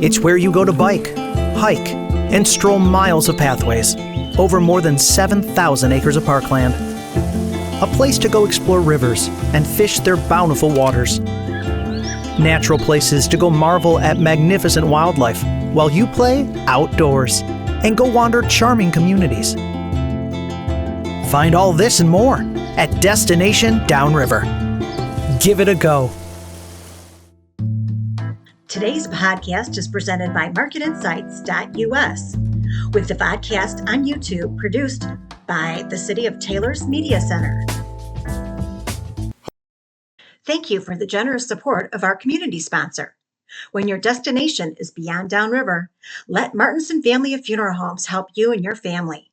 It's where you go to bike, hike, and stroll miles of pathways over more than 7,000 acres of parkland. A place to go explore rivers and fish their bountiful waters. Natural places to go marvel at magnificent wildlife while you play outdoors and go wander charming communities. Find all this and more at Destination Downriver. Give it a go. Today's podcast is presented by MarketInsights.us, with the podcast on YouTube produced by the City of Taylor's Media Center. Thank you for the generous support of our community sponsor. When your destination is beyond Downriver, let Martinson Family of Funeral Homes help you and your family.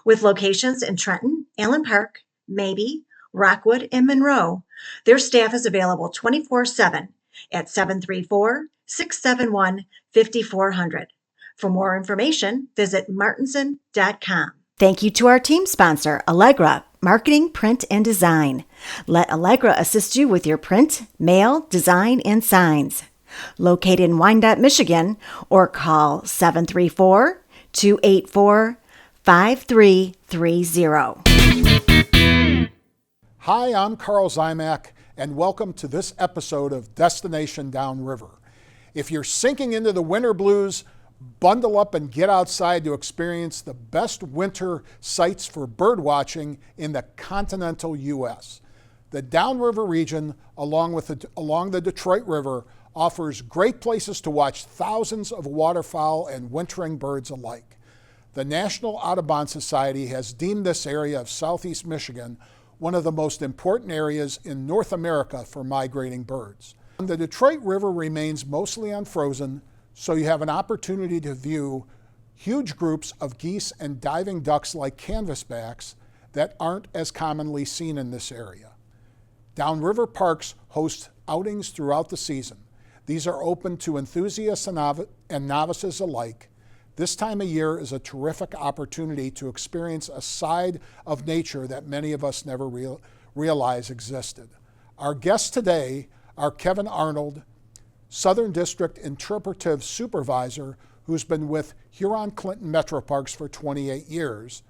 With locations in Trenton, Allen Park, Mabee, Rockwood, and Monroe, their staff is available 24/7 at 734-671-5400. For more information, visit martinson.com. Thank you to our team sponsor, Allegra, Marketing, Print, and Design. Let Allegra assist you with your print, mail, design, and signs. Located in Wyandotte, Michigan, or call 734-284-5330. Hi, I'm Carl Zymak, and welcome to this episode of Destination Downriver. If you're sinking into the winter blues, bundle up and get outside to experience the best winter sights for bird watching in the continental U.S. The Downriver region, along the Detroit River, offers great places to watch thousands of waterfowl and wintering birds alike. The National Audubon Society has deemed this area of southeast Michigan one of the most important areas in North America for migrating birds. The Detroit River remains mostly unfrozen, so you have an opportunity to view huge groups of geese and diving ducks like canvasbacks that aren't as commonly seen in this area. Downriver parks host outings throughout the season. These are open to enthusiasts and novices alike. This time of year is a terrific opportunity to experience a side of nature that many of us never realized existed. Our guests today are Kevin Arnold, Southern District Interpretive Supervisor, who's been with Huron-Clinton Metro Parks for 28 years,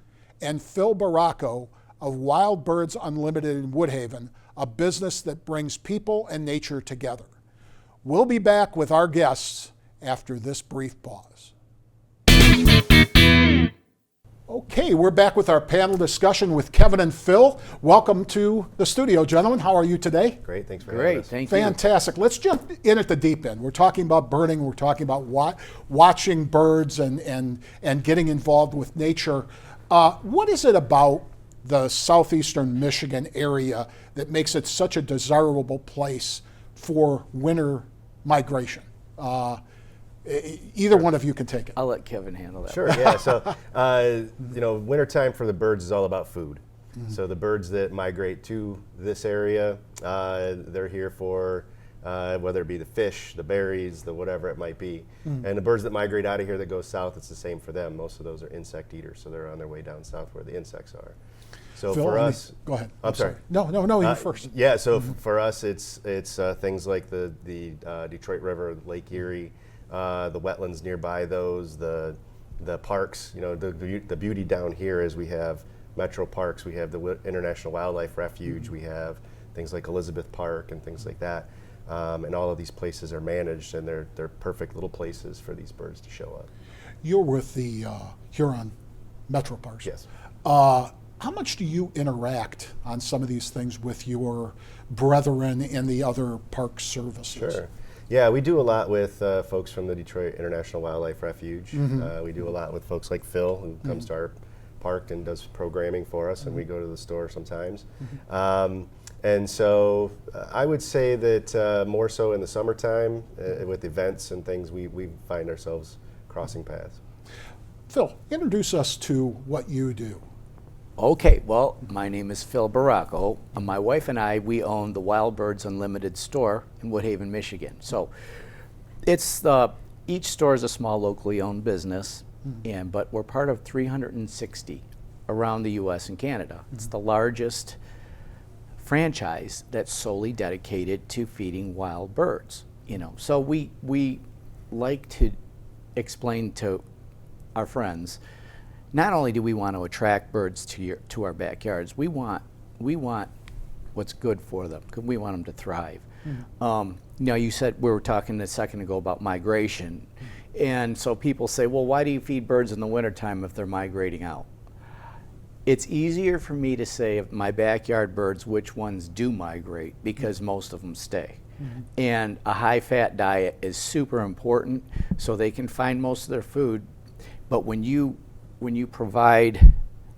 and Phil Baracco of Wild Birds Unlimited in Woodhaven, a business that brings people and nature together. We'll be back with our guests after this brief pause. Okay, we're back with our panel discussion with Kevin and Phil. Welcome to the studio, gentlemen. How are you today? Great, thanks for having us. Thank you. Fantastic. Let's jump in at the deep end. We're talking about birding. We're talking about watching birds and getting involved with nature. What is it about the southeastern Michigan area that makes it such a desirable place for winter migration? Either one of you can take it. I'll let Kevin handle that. Sure, yeah. So, wintertime for the birds is all about food. Mm-hmm. So the birds that migrate to this area, they're here for whether it be the fish, the berries, the whatever it might be. Mm-hmm. And the birds that migrate out of here that go south, it's the same for them. Most of those are insect eaters, so they're on their way down south where the insects are. So Phil, for us, go ahead. I'm sorry. No, you first. Yeah. So for us, it's things like the Detroit River, Lake Erie. The wetlands nearby those, the parks, the beauty down here is we have metro parks, we have the International Wildlife Refuge, we have things like Elizabeth Park and things like that. And all of these places are managed and they're perfect little places for these birds to show up. You're with the Huron Metro Parks. Yes. How much do you interact on some of these things with your brethren in the other park services? Sure. Yeah, we do a lot with folks from the Detroit International Wildlife Refuge. Mm-hmm. We do a lot with folks like Phil, who comes to our park and does programming for us, and we go to the store sometimes. Mm-hmm. And so I would say that more so in the summertime, with events and things, we find ourselves crossing paths. Phil, introduce us to what you do. Okay, well, my name is Phil Baracco. My wife and I, we own the Wild Birds Unlimited store in Woodhaven, Michigan. So it's each store is a small locally owned business, but we're part of 360 around the U.S. and Canada. It's the largest franchise that's solely dedicated to feeding wild birds. So we like to explain to our friends, not only do we want to attract birds to our backyards, we want what's good for them, because we want them to thrive. You said, we were talking a second ago about migration, and so people say, well, why do you feed birds in the wintertime if they're migrating out? It's easier for me to say of my backyard birds which ones do migrate, because most of them stay. And a high-fat diet is super important so they can find most of their food. But when you provide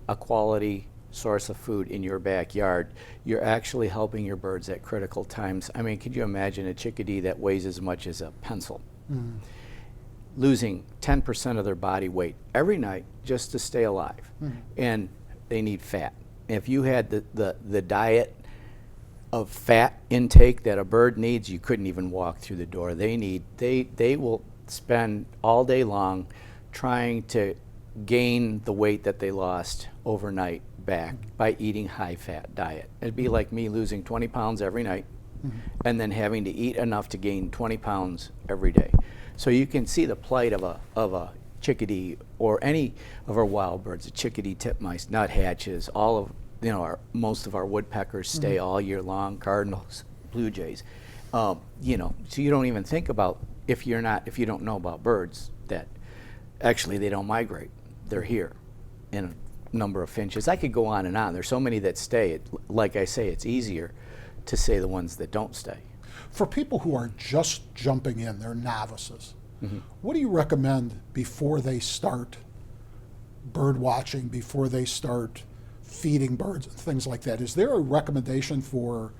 a quality source of food in your backyard, you're actually helping your birds at critical times. I mean, could you imagine a chickadee that weighs as much as a pencil losing 10% of their body weight every night just to stay alive? And they need fat. If you had the diet of fat intake that a bird needs, you couldn't even walk through the door. They will spend all day long trying to gain the weight that they lost overnight back by eating high-fat diet. It'd be like me losing 20 pounds every night and then having to eat enough to gain 20 pounds every day. So you can see the plight of a chickadee or any of our wild birds, the chickadee, titmice, nuthatches, all of most of our woodpeckers stay all year long, cardinals, blue jays. So you don't even think about, if you don't know about birds, that actually they don't migrate. They're here in a number of finches. I could go on and on. There's so many that stay. Like I say, it's easier to say the ones that don't stay. For people who are just jumping in, they're novices, what do you recommend before they start bird watching, before they start feeding birds and things like that? Is there a recommendation for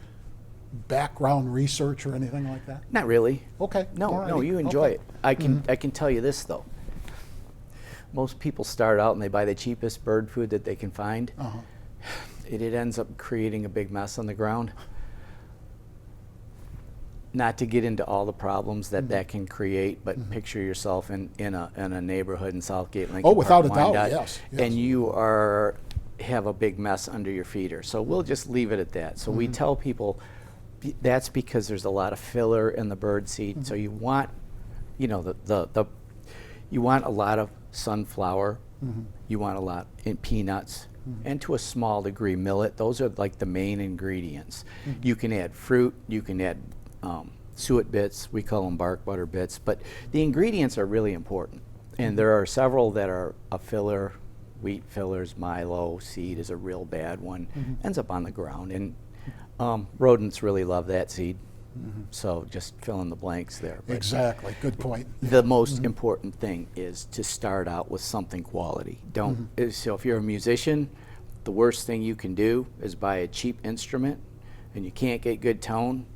background research or anything like that? Not really. Okay. No, you enjoy it. I can tell you this though. Most people start out and they buy the cheapest bird food that they can find. It ends up creating a big mess on the ground. Not to get into all the problems that can create, but picture yourself in a neighborhood in Southgate, Lincoln Park, without a doubt, Wyandotte, yes. and you have a big mess under your feeder. So we'll just leave it at that. So we tell people that's because there's a lot of filler in the bird seed. So you want, you want a lot of sunflower. You want a lot in peanuts, and to a small degree millet. Those are like the main ingredients. You can add fruit. You can add suet bits, we call them bark butter bits, but the ingredients are really important. And there are several that are a filler. Wheat fillers, Milo seed is a real bad one, ends up on the ground, and rodents really love that seed. So just fill in the blanks there. But Exactly, good point. the most important thing is to start out with something quality. So if you're a musician, the worst thing you can do is buy a cheap instrument and you can't get good tone,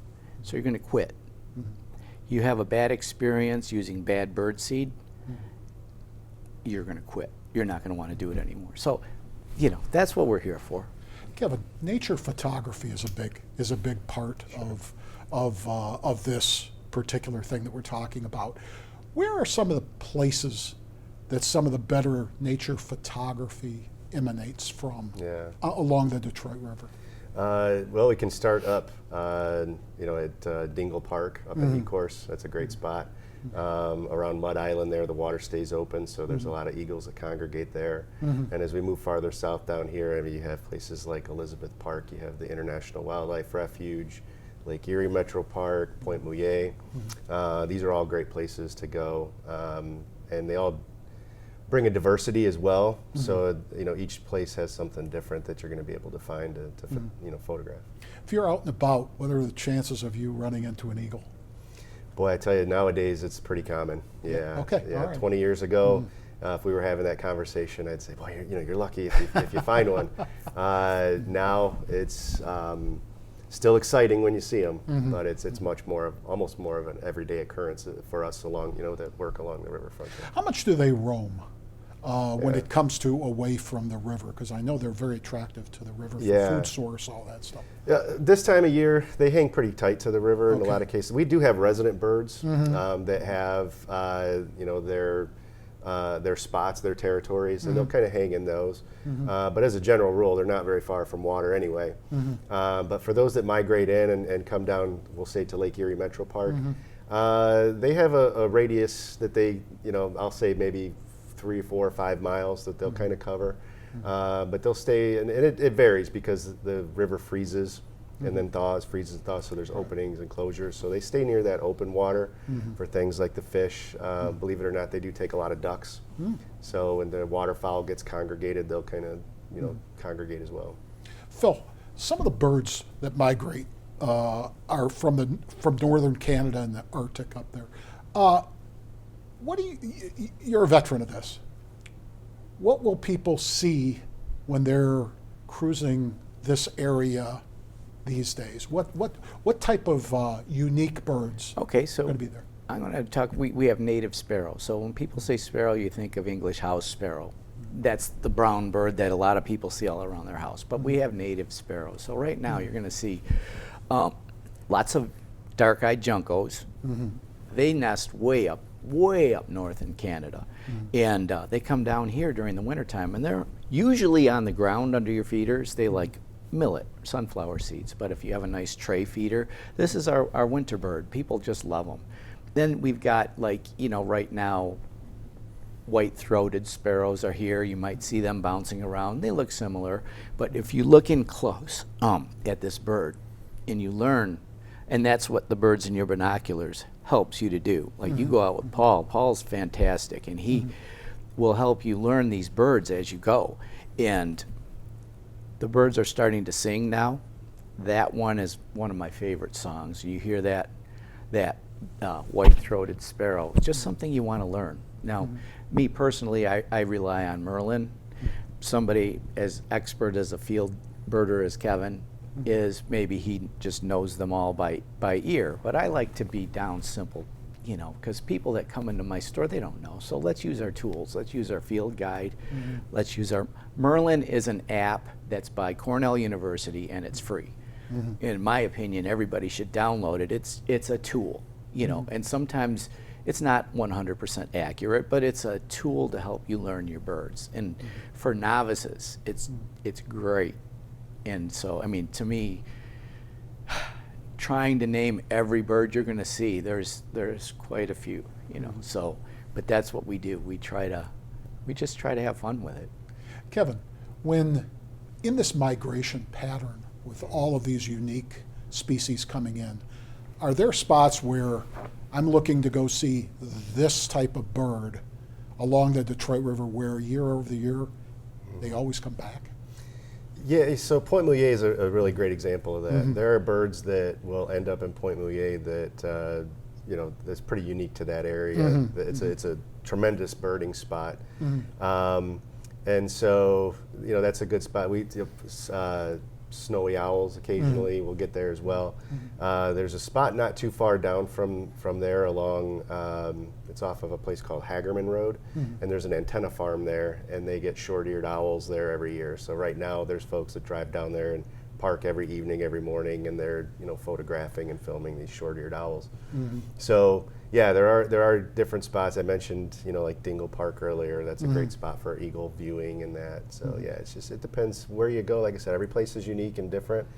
so you're going to quit. You have a bad experience using bad bird seed, you're going to quit. You're not going to want to do it anymore. So, that's what we're here for. Kevin, nature photography is a big part of this particular thing that we're talking about. Where are some of the places that some of the better nature photography emanates from along the Detroit River? Well, we can start up, at Dingle Park up at Ecorse. That's a great spot. Around Mud Island there, the water stays open, so there's a lot of eagles that congregate there. And as we move farther south down here, you have places like Elizabeth Park, you have the International Wildlife Refuge, Lake Erie Metro Park, Point Mouillet. These are all great places to go, and they all bring a diversity as well. So each place has something different that you're going to be able to find to photograph. If you're out and about, what are the chances of you running into an eagle? Boy, I tell you, nowadays it's pretty common. Yeah. Okay. Yeah. All right. 20 years ago, if we were having that conversation, I'd say, boy, you're lucky if you find one. Now it's still exciting when you see them, but it's almost more of an everyday occurrence for us along that work along the riverfront. How much do they roam when it comes to away from the river? Because I know they're very attractive to the river for food source, all that stuff. Yeah, this time of year they hang pretty tight to the river in a lot of cases. We do have resident birds that have their spots, their territories, and they'll kind of hang in those. But as a general rule, they're not very far from water anyway. But for those that migrate in and come down, we'll say to Lake Erie Metro Park, They have a radius that they, I'll say maybe 3, 4, 5 miles that they'll kind of cover. But they'll stay, and it varies because the river freezes and then thaws, freezes and thaws, so there's openings and closures. So they stay near that open water for things like the fish. Believe it or not, they do take a lot of ducks. So when the waterfowl gets congregated, they'll kind of, congregate as well. Phil, some of the birds that migrate are from northern Canada and the Arctic up there. You're a veteran of this. What will people see when they're cruising this area these days? What type of unique birds are going to be there? I'm going to talk. We have native sparrow. So when people say sparrow, you think of English house sparrow. That's the brown bird that a lot of people see all around their house. But we have native sparrows. So right now you're going to see lots of dark-eyed juncos. They nest way up north in Canada. And they come down here during the wintertime, and they're usually on the ground under your feeders. They like millet, sunflower seeds. But if you have a nice tray feeder, this is our winter bird. People just love them. Then we've got, right now, white-throated sparrows are here. You might see them bouncing around. They look similar. But if you look in close at this bird and you learn, and that's what the birds in your binoculars helps you to do. Like you go out with Paul. Paul's fantastic, and he will help you learn these birds as you go. And the birds are starting to sing now. That one is one of my favorite songs. You hear that white-throated sparrow. It's just something you want to learn. Now, me personally, I rely on Merlin. Somebody as expert as a field birder as Kevin is, maybe he just knows them all by ear. But I like to be down simple, because people that come into my store, they don't know. So let's use our tools. Let's use our field guide. Let's use Merlin is an app that's by Cornell University, and it's free. In my opinion, everybody should download it. It's a tool, and sometimes it's not 100% accurate, but it's a tool to help you learn your birds. And for novices, it's great. And so, to me, trying to name every bird you're going to see, there's quite a few, So, but that's what we do. We just try to have fun with it. Kevin, when in this migration pattern with all of these unique species coming in, are there spots where I'm looking to go see this type of bird along the Detroit River where year over the year they always come back? Yeah, so Point Mouillet is a really great example of that. There are birds that will end up in Point Mouillet that, that's pretty unique to that area. It's a tremendous birding spot. And so, that's a good spot. Snowy owls occasionally will get there as well. There's a spot not too far down from there along, it's off of a place called Hagerman Road, and there's an antenna farm there, and they get short-eared owls there every year. So right now there's folks that drive down there and park every evening, every morning, and they're photographing and filming these short-eared owls. So yeah, there are different spots. I mentioned like Dingle Park earlier. That's a great spot for eagle viewing and that. So yeah, it depends where you go. Like I said, every place is unique and different.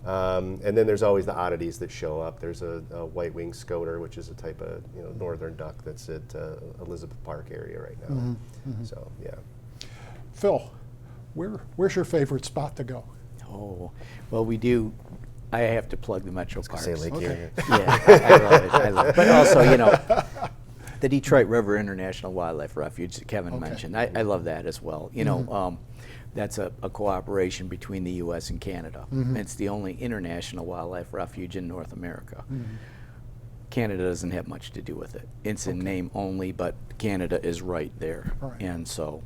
And then there's always the oddities that show up. There's a white-winged scoter, which is a type of northern duck that's at Elizabeth Park area right now. So yeah. Phil, where's your favorite spot to go? Oh, well, we do. I have to plug the Metro Parks. Say Lake Erie. Yeah, I love it. But also, the Detroit River International Wildlife Refuge that Kevin mentioned. I love that as well. That's a cooperation between the U.S. and Canada. It's the only international wildlife refuge in North America. Canada doesn't have much to do with it. It's in name only, but Canada is right there. And so,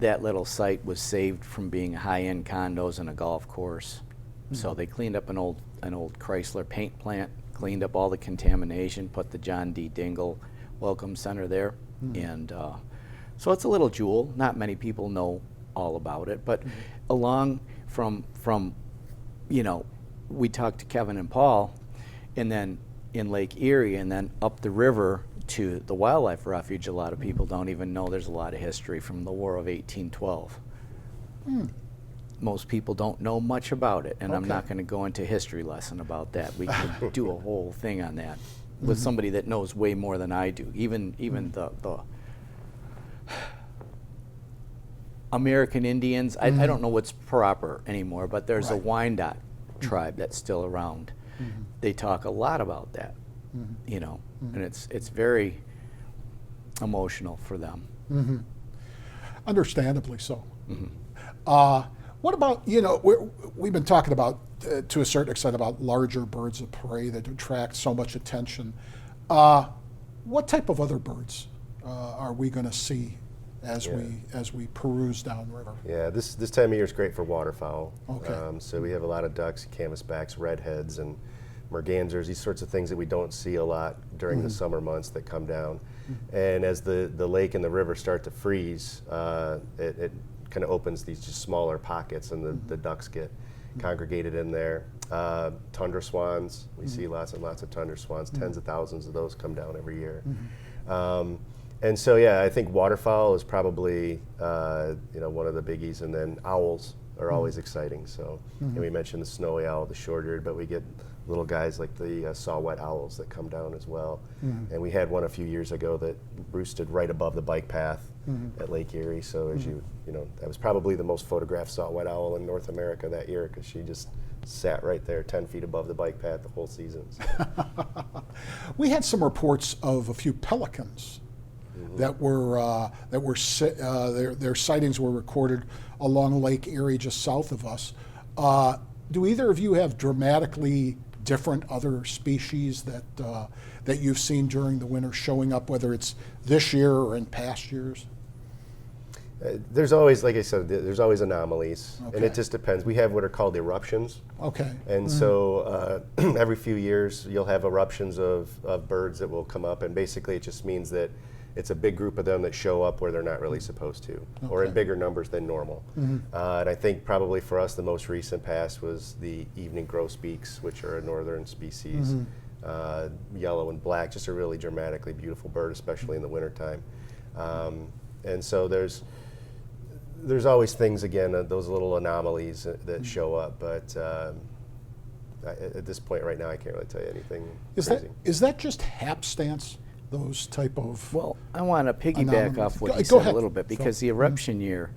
that little site was saved from being high-end condos and a golf course. So they cleaned up an old Chrysler paint plant, cleaned up all the contamination, put the John D. Dingle Welcome Center there. And so it's a little jewel. Not many people know all about it. But along from we talked to Kevin and Paul, and then in Lake Erie, and then up the river to the wildlife refuge. A lot of people don't even know there's a lot of history from the War of 1812. most people don't know much about it, and I'm Okay. not going to go into a history lesson about that. We could do a whole thing on that with somebody that knows way more than I do. Even the American Indians, I don't know what's proper anymore, but there's a Right. Wyandotte tribe that's still around. They talk a lot about that, you know, and it's very emotional for them. Understandably so. What about, we've been talking about, to a certain extent, about larger birds of prey that attract so much attention. What type of other birds are we going to see as we peruse downriver? Yeah, this time of year is great for waterfowl. Okay. So we have a lot of ducks, canvasbacks, redheads, and mergansers, these sorts of things that we don't see a lot during the summer months that come down. And as the lake and the river start to freeze, it kind of opens these just smaller pockets, and the ducks get congregated in there. Tundra swans, we see lots and lots of tundra swans, tens of thousands of those come down every year. And so, yeah, I think waterfowl is probably one of the biggies, and then owls are always exciting. So, and we mentioned the snowy owl, the short-eared, but we get little guys like the saw-whet owls that come down as well. And we had one a few years ago that roosted right above the bike path at Lake Erie. So as that was probably the most photographed saw-whet owl in North America that year, because she just sat right there 10 feet above the bike path the whole season. So. We had some reports of a few pelicans that were their sightings were recorded along Lake Erie, just south of us. Do either of you have dramatically different other species that you've seen during the winter showing up, whether it's this year or in past years? There's always, like I said, there's always anomalies, and Okay. it just depends. We have what are called eruptions. Okay. And so every few years you'll have eruptions of birds that will come up, and basically it just means that it's a big group of them that show up where they're not really supposed to, or in bigger numbers than normal. And I think probably for us the most recent past was the evening grosbeaks, which are a northern species, yellow and black, just a really dramatically beautiful bird, especially in the wintertime. And so there's always things, again, those little anomalies that show up, but at this point right now I can't really tell you anything crazy. Is that just hapstance? Those type of Well, I want to piggyback anomalies? off what Go you said ahead, a little bit, because Phil. the eruption year,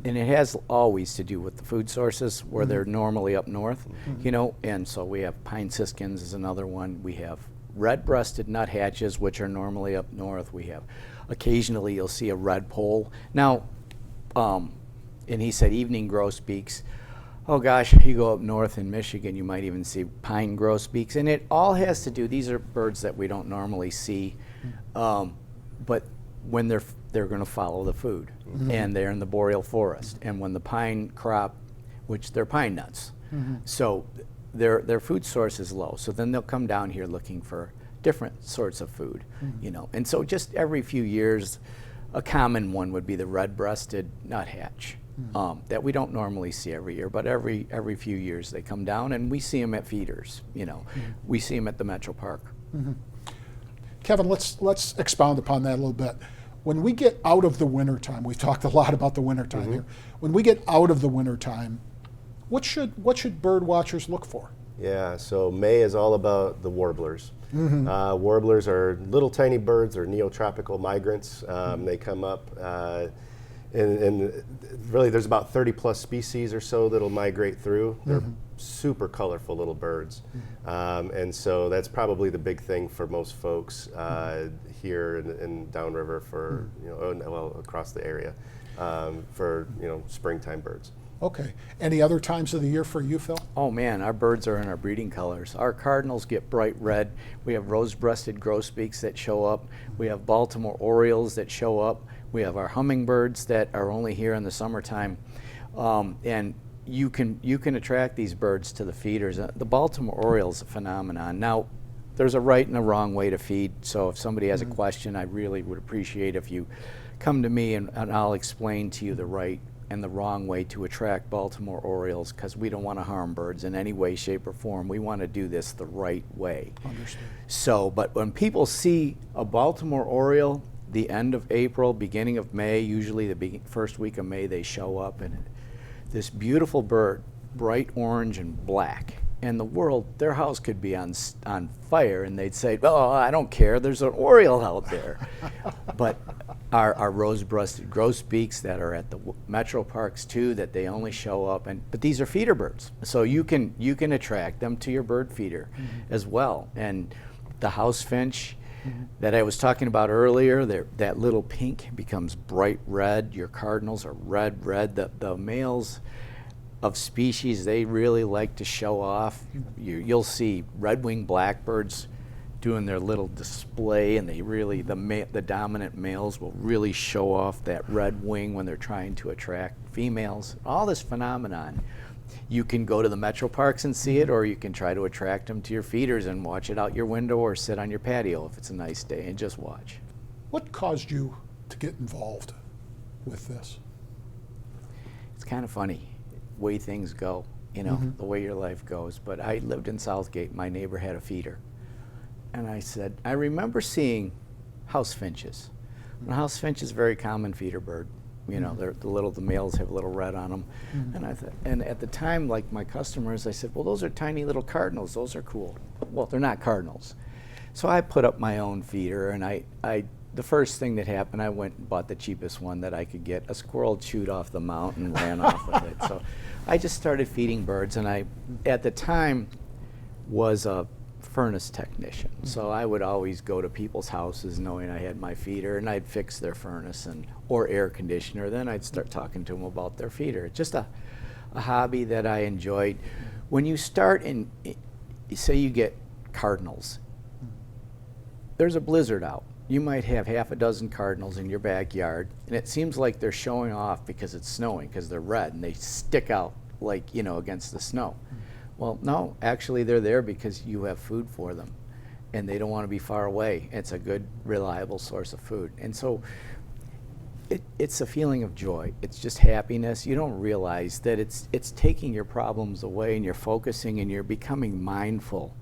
and it has always to do with the food sources where they're normally up north, and so we have pine siskins is another one. We have red-breasted nuthatches, which are normally up north. We have, occasionally you'll see a redpoll. Now, and he said evening grosbeaks. Oh gosh, you go up north in Michigan, you might even see pine grosbeaks, and it all has to do, these are birds that we don't normally see, but when they're going to follow the food, and they're in the boreal forest, and when the pine crop, which they're pine nuts, so their food source is low, so then they'll come down here looking for different sorts of food, and so just every few years, a common one would be the red-breasted nuthatch. That we don't normally see every year, but every few years they come down, and we see them at feeders. We see them at the Metro Park. Kevin, let's expound upon that a little bit. When we get out of the wintertime, we've talked a lot about the wintertime here. When we get out of the wintertime, what should bird watchers look for? Yeah, so May is all about the warblers. Warblers are little tiny birds, they're neotropical migrants. They come up, and really there's about 30 plus species or so that'll migrate through. They're super colorful little birds. And so that's probably the big thing for most folks here in Downriver for, across the area for, springtime birds. Okay. Any other times of the year for you, Phil? Oh man, our birds are in our breeding colors. Our cardinals get bright red. We have rose-breasted grosbeaks that show up. We have Baltimore orioles that show up. We have our hummingbirds that are only here in the summertime. And you can attract these birds to the feeders. The Baltimore oriole is a phenomenon. Now, there's a right and a wrong way to feed, so if somebody has a question, I really would appreciate if you come to me and I'll explain to you the right and the wrong way to attract Baltimore orioles, because we don't want to harm birds in any way, shape, or form. We want to do this the right way. Understood. So, but when people see a Baltimore oriole, the end of April, beginning of May, usually the first week of May, they show up, and this beautiful bird, bright orange and black. And their house could be on fire, and they'd say, "Oh, I don't care. There's an Oriole out there." But our rose-breasted grosbeaks that are at the metro parks too, that they only show up, but these are feeder birds, so you can attract them to your bird feeder as well. And the house finch that I was talking about earlier, that little pink becomes bright red. Your cardinals are red. The males of species, they really like to show off. You'll see red-winged blackbirds doing their little display, and the dominant males will really show off that red wing when they're trying to attract females. All this phenomenon. You can go to the metro parks and see it, or you can try to attract them to your feeders and watch it out your window or sit on your patio if it's a nice day and just watch. What caused you to get involved with this? It's kind of funny way things go, the way your life goes. But I lived in Southgate. My neighbor had a feeder. And I remember seeing house finches. And house finch is a very common feeder bird. The males have a little red on them. And at the time, like my customers, I said, well, those are tiny little cardinals. Those are cool. Well, they're not cardinals. So I put up my own feeder, and the first thing that happened, I went and bought the cheapest one that I could get. A squirrel chewed off the mount and ran off with it. So I just started feeding birds, and I, at the time, was a furnace technician. So I would always go to people's houses knowing I had my feeder, and I'd fix their furnace or air conditioner. Then I'd start talking to them about their feeder. Just a hobby that I enjoyed. When you start say you get cardinals, there's a blizzard out. You might have half a dozen cardinals in your backyard, and it seems like they're showing off because it's snowing, because they're red and they stick out like, against the snow. Well, no, actually they're there because you have food for them, and they don't want to be far away. It's a good, reliable source of food. And so it's a feeling of joy. It's just happiness. You don't realize that it's taking your problems away, and you're focusing and you're becoming mindful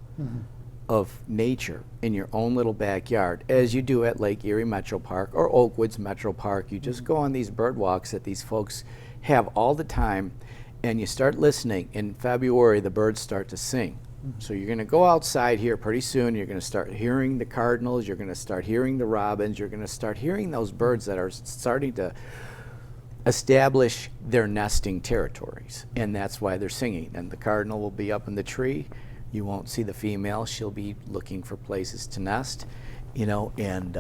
of nature in your own little backyard, as you do at Lake Erie Metro Park or Oakwoods Metro Park. You just go on these bird walks that these folks have all the time, and you start listening. In February, the birds start to sing. So you're going to go outside here pretty soon. You're going to start hearing the cardinals. You're going to start hearing the robins. You're going to start hearing those birds that are starting to establish their nesting territories, and that's why they're singing. And the cardinal will be up in the tree. You won't see the female. She'll be looking for places to nest, and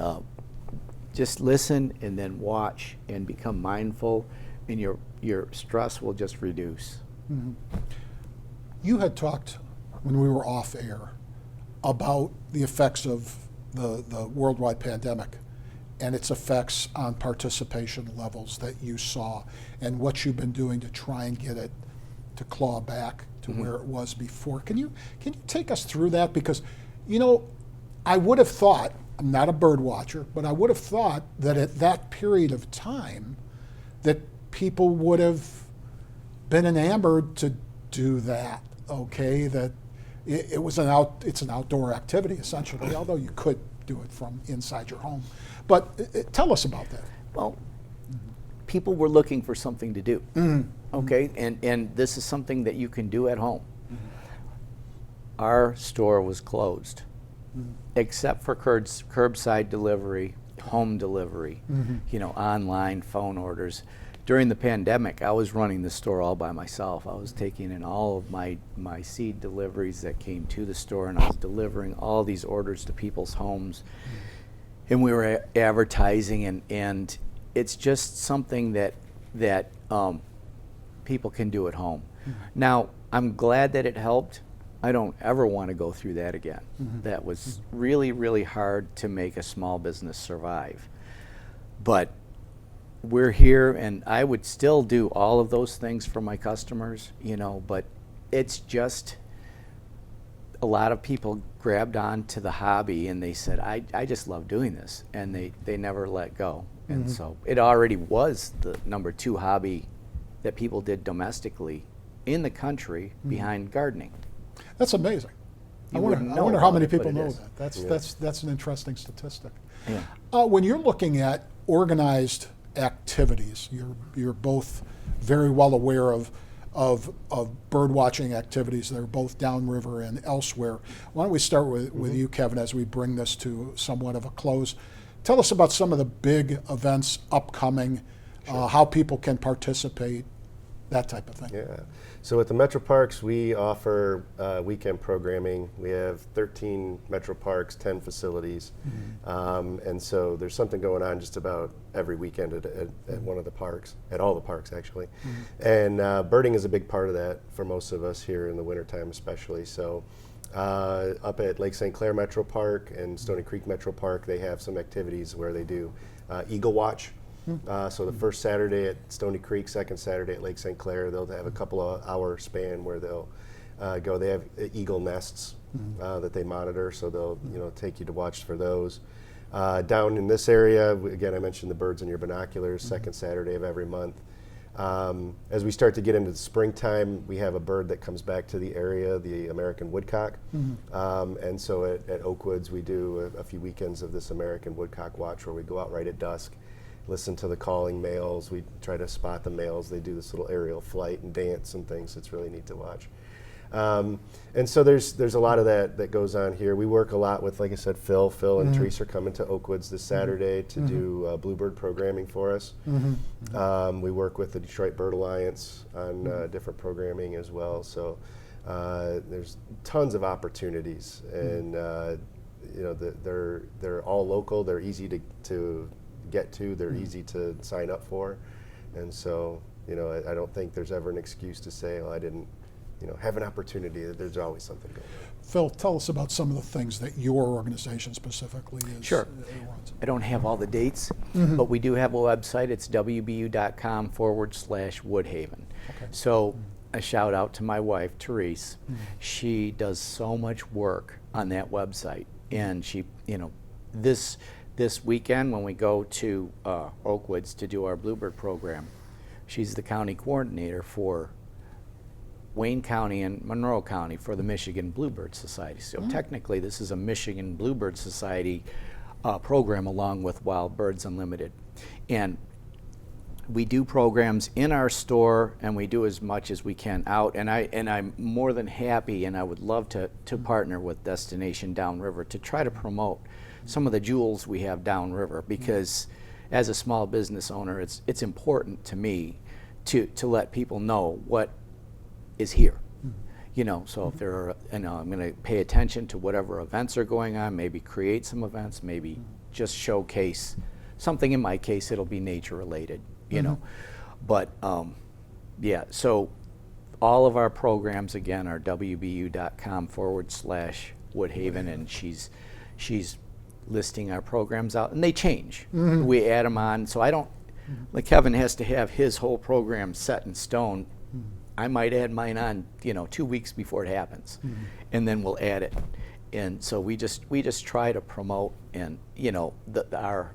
just listen and then watch and become mindful, and your stress will just reduce. You had talked when we were off air about the effects of the worldwide pandemic and its effects on participation levels that you saw, and what you've been doing to try and get it to claw back to where it was before. Can you take us through that? Because, I would have thought, I'm not a bird watcher, but I would have thought that at that period of time that people would have been enamored to do that, okay? That it's an outdoor activity essentially, although you could do it from inside your home. But tell us about that. Well, people were looking for something to do, okay? And this is something that you can do at home. Our store was closed, except for curbside delivery, home delivery, online phone orders. During the pandemic, I was running the store all by myself. I was taking in all of my seed deliveries that came to the store, and I was delivering all these orders to people's homes. And we were advertising, and it's just something that people can do at home. Now, I'm glad that it helped. I don't ever want to go through that again. That was really, really hard to make a small business survive. But we're here, and I would still do all of those things for my customers, but it's just a lot of people grabbed on to the hobby, and they said, I just love doing this, and they never let go. And so it already was the number 2 hobby that people did domestically in the country behind gardening. That's amazing. I wonder how many people know that. That's an interesting statistic. Yeah. When you're looking at organized activities. You're both very well aware of bird watching activities that are both downriver and elsewhere. Why don't we start with you, Kevin, as we bring this to somewhat of a close. Tell us about some of the big events upcoming, how people can participate, that type of thing. Yeah. So at the Metro Parks, we offer weekend programming. We have 13 Metro Parks, 10 facilities. And so there's something going on just about every weekend at one of the parks, at all the parks actually. And birding is a big part of that for most of us here in the wintertime especially. So up at Lake St. Clair Metro Park and Stony Creek Metro Park, they have some activities where they do Eagle Watch. So the first Saturday at Stony Creek, second Saturday at Lake St. Clair, they'll have a couple of hour span where they'll go. They have eagle nests that they monitor, so they'll take you to watch for those. Down in this area, again, I mentioned the birds in your binoculars, second Saturday of every month. As we start to get into the springtime, we have a bird that comes back to the area, the American woodcock. And so at Oakwoods, we do a few weekends of this American woodcock watch where we go out right at dusk, listen to the calling males. We try to spot the males. They do this little aerial flight and dance and things. It's really neat to watch. And so there's a lot of that goes on here. We work a lot with, like I said, Phil and Teresa are coming to Oakwoods this Saturday to do bluebird programming for us. We work with the Detroit Bird Alliance on different programming as well. So there's tons of opportunities, and they're all local. They're easy to get to. They're easy to sign up for, and so I don't think there's ever an excuse to say, "Oh, I didn't." Have an opportunity. There's always something going on. Phil, tell us about some of the things that your organization specifically is. Sure. runs. I don't have all the dates, but we do have a website. It's wbu.com/Woodhaven. Okay. So a shout out to my wife, Therese. She does so much work on that website. And she, this weekend when we go to Oakwoods to do our Bluebird program, she's the county coordinator for Wayne County and Monroe County for the Michigan Bluebird Society. So technically this is a Michigan Bluebird Society program along with Wild Birds Unlimited. And we do programs in our store, and we do as much as we can out. And I'm more than happy, and I would love to partner with Destination Downriver to try to promote some of the jewels we have downriver, because as a small business owner, it's important to me to let people know what is here. So if there are, I'm going to pay attention to whatever events are going on, maybe create some events, maybe just showcase something. In my case, it'll be nature related, But so all of our programs again are wbu.com/Woodhaven, and she's listing our programs out, and they change. We add them on, so I don't, like Kevin has to have his whole program set in stone. I might add mine on, 2 weeks before it happens, and then we'll add it. And so we just try to promote and our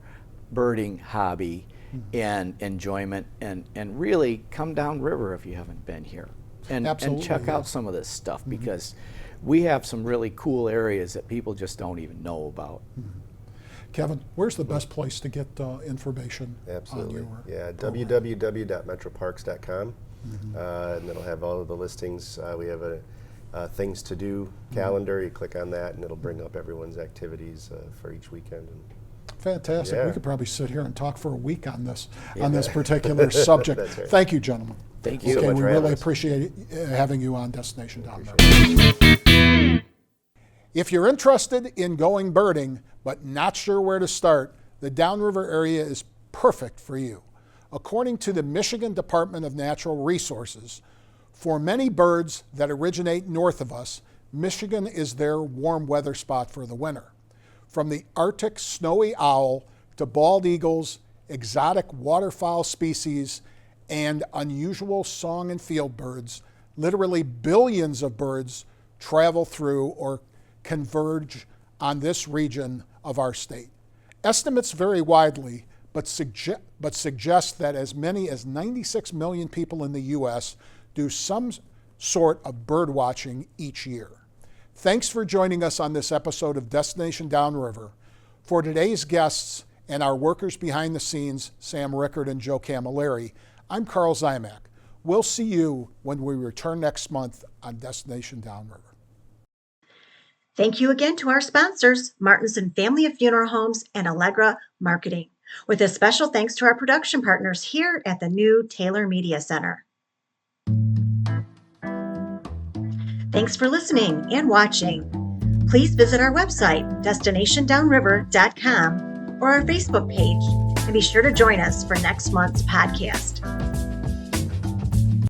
birding hobby and enjoyment, and really come downriver if you haven't been here, and check out some of this stuff, because we have some really cool areas that people just don't even know about. Kevin, where's the best place to get information Absolutely. on your www.metroparks.com. And it'll have all of the listings. We have a things to do calendar. You click on that, and it'll bring up everyone's activities for each weekend. Fantastic. Yeah. We could probably sit here and talk for a week on this particular subject. That's right. Thank you, gentlemen. Thank you so Okay, much we for having really us. appreciate having you on Destination Downriver. If you're interested in going birding but not sure where to start, the Downriver area is perfect for you. According to the Michigan Department of Natural Resources, for many birds that originate north of us, Michigan is their warm weather spot for the winter. From the Arctic snowy owl to bald eagles, exotic waterfowl species, and unusual song and field birds, literally billions of birds travel through or converge on this region of our state. Estimates vary widely, but suggest that as many as 96 million people in the U.S. do some sort of bird watching each year. Thanks for joining us on this episode of Destination Downriver. For today's guests and our workers behind the scenes, Sam Rickard and Joe Camilleri, I'm Carl Zymak. We'll see you when we return next month on Destination Downriver. Thank you again to our sponsors, Martinson Family of Funeral Homes and Allegra Marketing, with a special thanks to our production partners here at the new Taylor Media Center. Thanks for listening and watching. Please visit our website, destinationdownriver.com, or our Facebook page, and be sure to join us for next month's podcast.